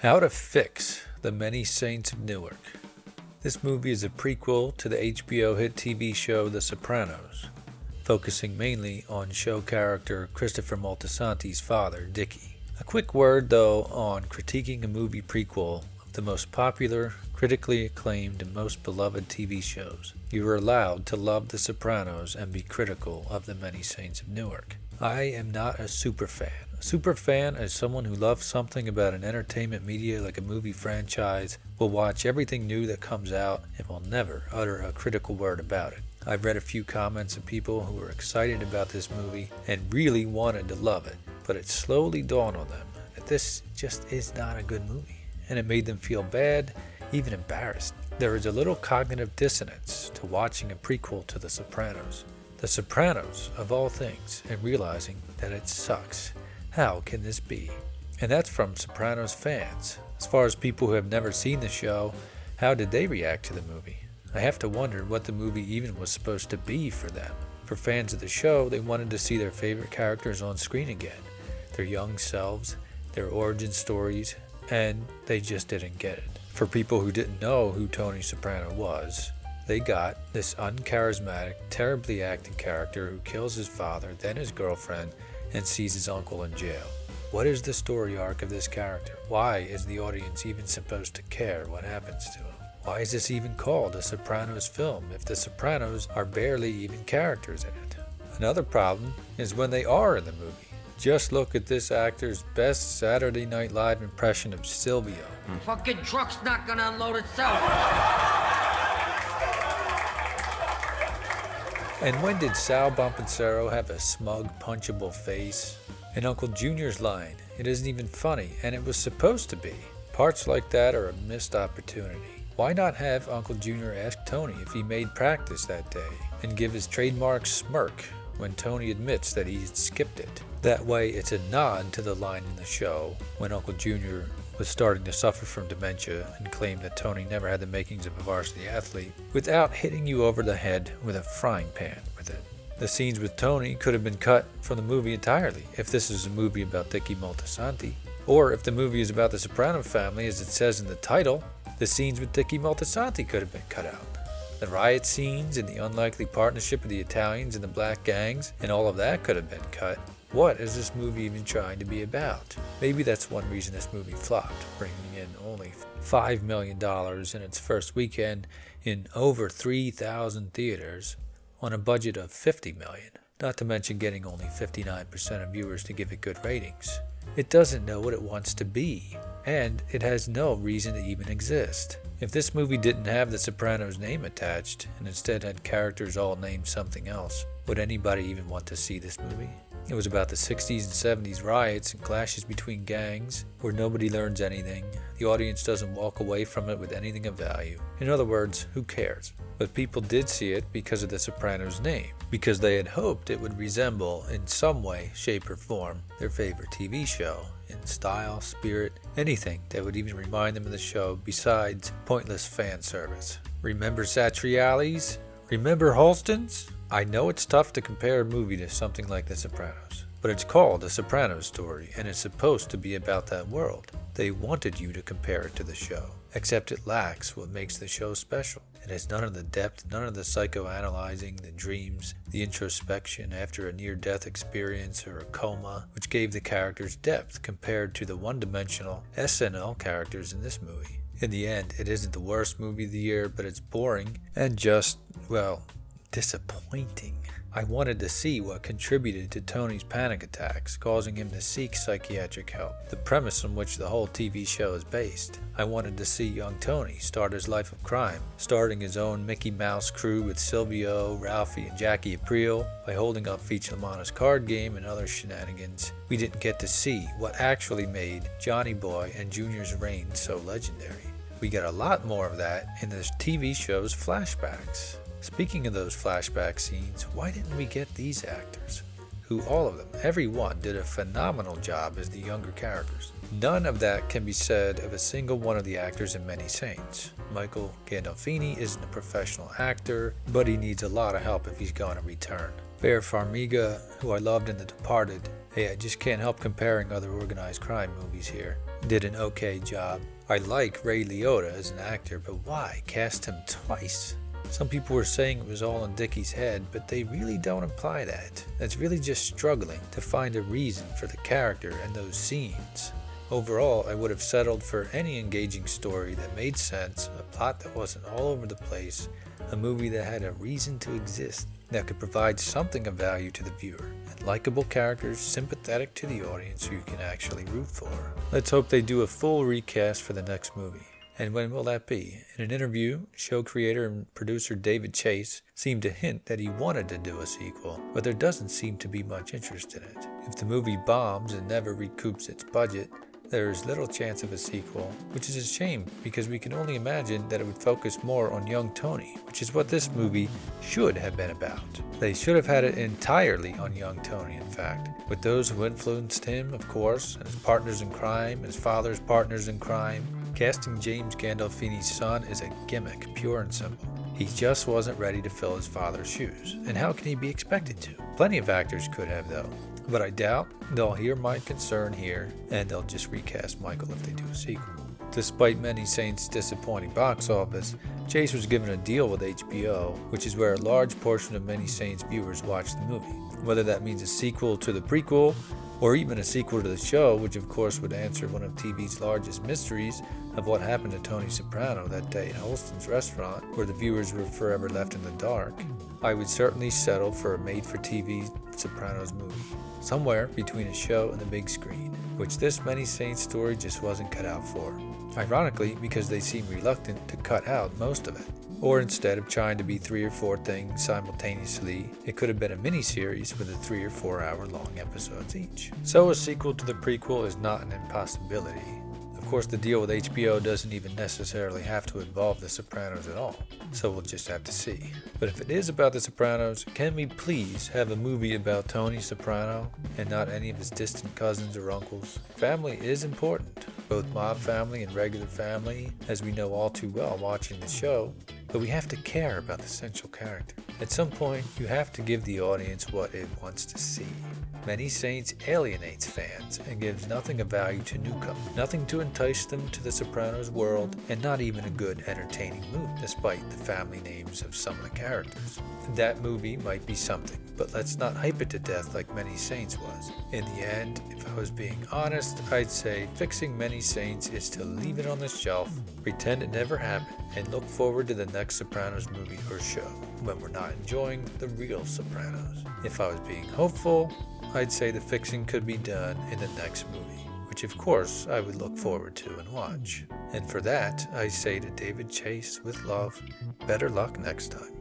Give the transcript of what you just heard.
How to Fix the Many Saints of Newark. This movie is a prequel to the HBO hit TV show The Sopranos, focusing mainly on show character Christopher Moltisanti's father, Dickie. A quick word, though, on critiquing a movie prequel of the most popular, critically acclaimed, and most beloved TV shows. You are allowed to love The Sopranos and be critical of The Many Saints of Newark. I am not a superfan. A superfan is someone who loves something about an entertainment media like a movie franchise, will watch everything new that comes out, and will never utter a critical word about it. I've read a few comments of people who were excited about this movie and really wanted to love it, but it slowly dawned on them that this just is not a good movie, and it made them feel bad, even embarrassed. There is a little cognitive dissonance to watching a prequel to The Sopranos. The Sopranos, of all things, and realizing that it sucks. How can this be? And that's from Sopranos fans. As far as people who have never seen the show, how did they react to the movie? I have to wonder what the movie even was supposed to be for them. For fans of the show, they wanted to see their favorite characters on screen again, their young selves, their origin stories, and they just didn't get it. For people who didn't know who Tony Soprano was, they got this uncharismatic, terribly acted character who kills his father, then his girlfriend, and sees his uncle in jail. What is the story arc of this character? Why is the audience even supposed to care what happens to him? Why is this even called a Sopranos film if the Sopranos are barely even characters in it? Another problem is when they are in the movie. Just look at this actor's best Saturday Night Live impression of Silvio. Fucking truck's not gonna unload itself. And when did Sal Bompensero have a smug, punchable face? And Uncle Junior's line, it isn't even funny, and it was supposed to be. Parts like that are a missed opportunity. Why not have Uncle Junior ask Tony if he made practice that day, and give his trademark smirk when Tony admits that he skipped it? That way it's a nod to the line in the show when Uncle Junior was starting to suffer from dementia and claimed that Tony never had the makings of a varsity athlete, without hitting you over the head with a frying pan with it. The scenes with Tony could have been cut from the movie entirely if this is a movie about Dickie Moltisanti, or if the movie is about the Soprano family as it says in the title, the scenes with Dickie Moltisanti could have been cut out. The riot scenes and the unlikely partnership of the Italians and the black gangs and all of that could have been cut. What is this movie even trying to be about? Maybe that's one reason this movie flopped, bringing in only $5 million in its first weekend in over 3,000 theaters on a budget of $50 million, not to mention getting only 59% of viewers to give it good ratings. It doesn't know what it wants to be, and it has no reason to even exist. If this movie didn't have the Sopranos name attached, and instead had characters all named something else, would anybody even want to see this movie? It was about the 60s and 70s riots and clashes between gangs, where nobody learns anything, the audience doesn't walk away from it with anything of value. In other words, who cares? But people did see it because of the Sopranos name, because they had hoped it would resemble, in some way, shape, or form, their favorite TV show, in style, spirit, anything that would even remind them of the show besides pointless fan service. Remember Satriali's? Remember Halston's? I know it's tough to compare a movie to something like The Sopranos, but it's called A Sopranos Story, and it's supposed to be about that world. They wanted you to compare it to the show, except it lacks what makes the show special. It has none of the depth, none of the psychoanalyzing, the dreams, the introspection after a near-death experience or a coma, which gave the characters depth compared to the one-dimensional SNL characters in this movie. In the end, it isn't the worst movie of the year, but it's boring and just, well, disappointing. I wanted to see what contributed to Tony's panic attacks, causing him to seek psychiatric help, the premise on which the whole TV show is based. I wanted to see young Tony start his life of crime, starting his own Mickey Mouse crew with Silvio, Ralphie, and Jackie Aprile by holding up Feach Lamanna's card game and other shenanigans. We didn't get to see what actually made Johnny Boy and Junior's reign so legendary. We got a lot more of that in the TV show's flashbacks. Speaking of those flashback scenes, why didn't we get these actors? Who all of them, every one, did a phenomenal job as the younger characters. None of that can be said of a single one of the actors in Many Saints. Michael Gandolfini isn't a professional actor, but he needs a lot of help if he's going to return. Vera Farmiga, who I loved in The Departed, Hey, I just can't help comparing other organized crime movies here. Did an okay job. I like Ray Liotta as an actor, but why cast him twice? Some people were saying it was all in Dickie's head, but they really don't imply that. It's really just struggling to find a reason for the character and those scenes. Overall, I would have settled for any engaging story that made sense, a plot that wasn't all over the place, a movie that had a reason to exist, that could provide something of value to the viewer, and likable characters sympathetic to the audience who you can actually root for. Let's hope they do a full recast for the next movie. And when will that be? In an interview, show creator and producer David Chase seemed to hint that he wanted to do a sequel, but there doesn't seem to be much interest in it. If the movie bombs and never recoups its budget, there is little chance of a sequel, which is a shame because we can only imagine that it would focus more on young Tony, which is what this movie should have been about. They should have had it entirely on young Tony, in fact, with those who influenced him, of course, and his partners in crime, and his father's partners in crime. Casting James Gandolfini's son is a gimmick, pure and simple. He just wasn't ready to fill his father's shoes, and how can he be expected to? Plenty of actors could have, though. But I doubt they'll hear my concern here, and they'll just recast Michael if they do a sequel. Despite Many Saints' disappointing box office, Chase was given a deal with HBO, which is where a large portion of Many Saints viewers watch the movie. Whether that means a sequel to the prequel, or even a sequel to the show, which of course would answer one of TV's largest mysteries of what happened to Tony Soprano that day in Holston's restaurant, where the viewers were forever left in the dark, I would certainly settle for a made-for-TV Sopranos movie, somewhere between a show and the big screen, which this Many Saints story just wasn't cut out for. Ironically, because they seem reluctant to cut out most of it. Or instead of trying to be 3 or 4 things simultaneously, it could have been a mini-series with 3 or 4 hour long episodes each. So a sequel to the prequel is not an impossibility. Of course, the deal with HBO doesn't even necessarily have to involve The Sopranos at all, so we'll just have to see. But if it is about The Sopranos, can we please have a movie about Tony Soprano and not any of his distant cousins or uncles? Family is important, both mob family and regular family, as we know all too well watching the show, but we have to care about the central character. At some point, you have to give the audience what it wants to see. Many Saints alienates fans and gives nothing of value to newcomers, nothing to entice them to the Sopranos world, and not even a good, entertaining movie, despite the family names of some of the characters. That movie might be something, but let's not hype it to death like Many Saints was. In the end, if I was being honest, I'd say fixing Many Saints is to leave it on the shelf, pretend it never happened, and look forward to the next Sopranos movie or show, when we're not enjoying the real Sopranos. If I was being hopeful, I'd say the fixing could be done in the next movie, which of course I would look forward to and watch. And for that, I say to David Chase with love, better luck next time.